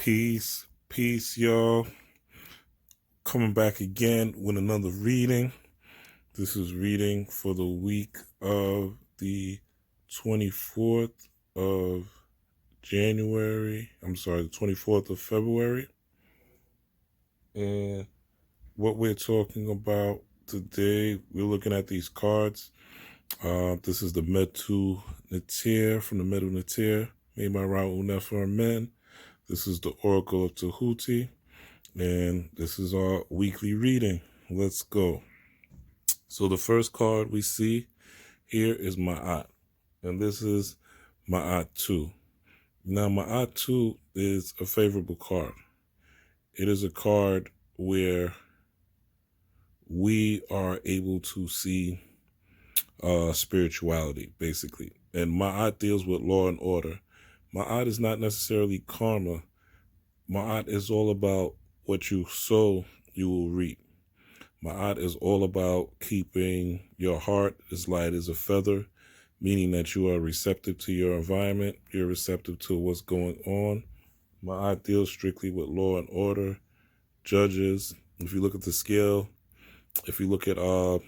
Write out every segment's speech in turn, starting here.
Peace, y'all. Coming back again with another reading. This is reading for the week of the 24th of January. The 24th of February. And what we're talking about today, we're looking at these cards. This is the Metu Neter from the Metu Neter, made by Raul Nefer Men. This is the Oracle of Tahuti, and this is our weekly reading. Let's go. So the first card we see here is Ma'at, and this is Ma'at 2. Now, Ma'at 2 is a favorable card. It is a card where we are able to see spirituality, basically. And Ma'at deals with law and order. Ma'at is not necessarily karma. Ma'at is all about what you sow, you will reap. Ma'at is all about keeping your heart as light as a feather, meaning that you are receptive to your environment, you're receptive to what's going on. Ma'at deals strictly with law and order, judges. If you look at the scale, if you look at the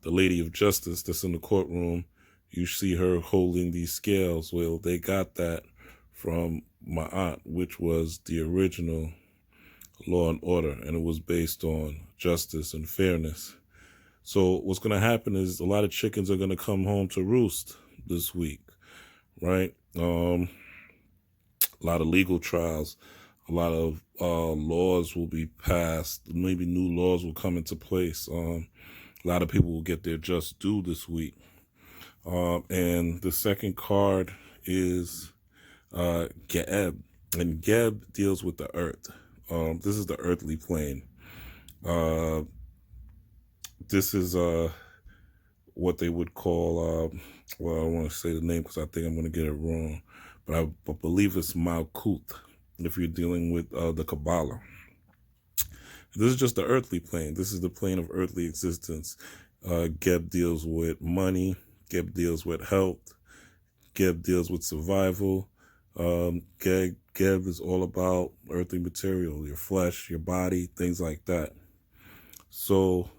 Lady of Justice that's in the courtroom, you see her holding these scales. Well, they got that from Ma'at, which was the original law and order, and it was based on justice and fairness. So what's going to happen is a lot of chickens are going to come home to roost this week, right? A lot of legal trials, a lot of laws will be passed, maybe new laws will come into place. A lot of people will get their just due this week. And the second card is Geb, and Geb deals with the earth. This is the earthly plane. This is what they would call, well, I don't want to say the name because I think I'm going to get it wrong, but I believe it's Malkuth if you're dealing with the Kabbalah. This is just the earthly plane. This is the plane of earthly existence. Geb deals with money. Geb deals with health. Geb deals with survival. Geb is all about earthly material, your flesh, your body, things like that. So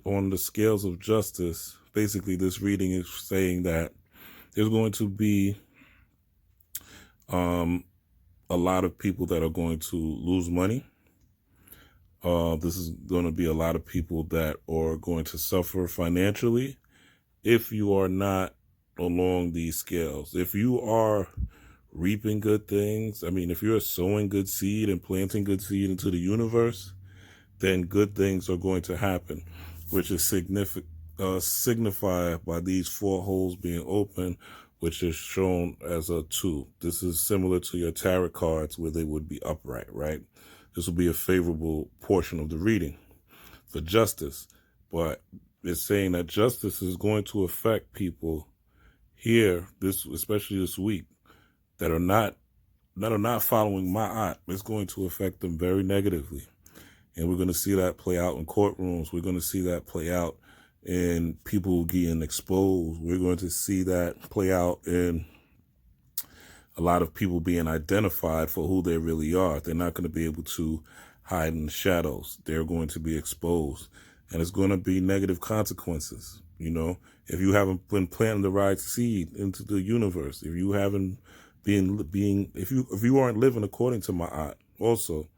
on the scales of justice, basically this reading is saying that there's going to be a lot of people that are going to lose money. This is going to be a lot of people that are going to suffer financially if you are not along these scales. If you are reaping good things, if you're sowing good seed and planting good seed into the universe, then good things are going to happen, which is signified by these four holes being open, which is shown as a 2. This is similar to your tarot cards where they would be upright, right? This will be a favorable portion of the reading for justice, but it's saying that justice is going to affect people here, especially this week, that are not following Ma'at. It's going to affect them very negatively. And we're going to see that play out in courtrooms. We're going to see that play out in people getting exposed. We're going to see that play out in a lot of people being identified for who they really are. They're not going to be able to hide in the shadows. They're going to be exposed. And it's going to be negative consequences. If you haven't been planting the right seed into the universe, if you haven't if you aren't living according to Ma'at, also,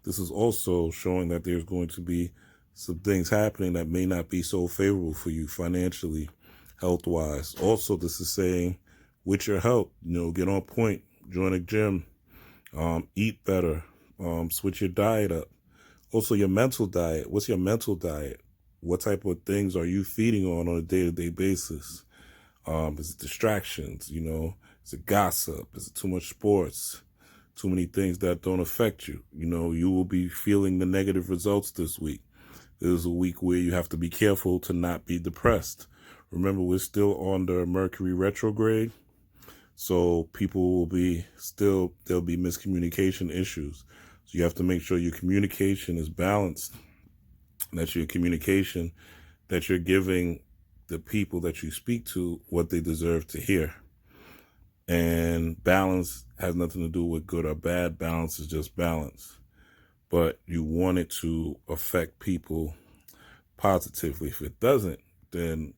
this is also showing that there's going to be some things happening that may not be so favorable for you financially, health-wise. Also, this is saying with your health, get on point, join a gym, eat better, switch your diet up. Also, your mental diet. What's your mental diet? What type of things are you feeding on a day-to-day basis? Is it distractions? Is it gossip? Is it too much sports? Too many things that don't affect you? You will be feeling the negative results this week. This is a week where you have to be careful to not be depressed. Remember, we're still under Mercury retrograde. So people will be there'll be miscommunication issues. So you have to make sure your communication is balanced. That your communication, that you're giving the people that you speak to what they deserve to hear. And And balance has nothing to do with good or bad. Balance is just balance. But you want it to affect people positively. If it doesn't, then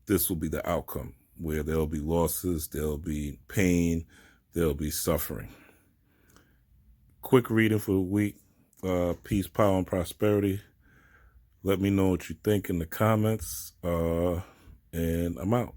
this will be the outcome, where there'll be losses, there'll be pain, there'll be suffering. Quick reading for the week. Peace, power, and prosperity. Let me know what you think in the comments. And I'm out.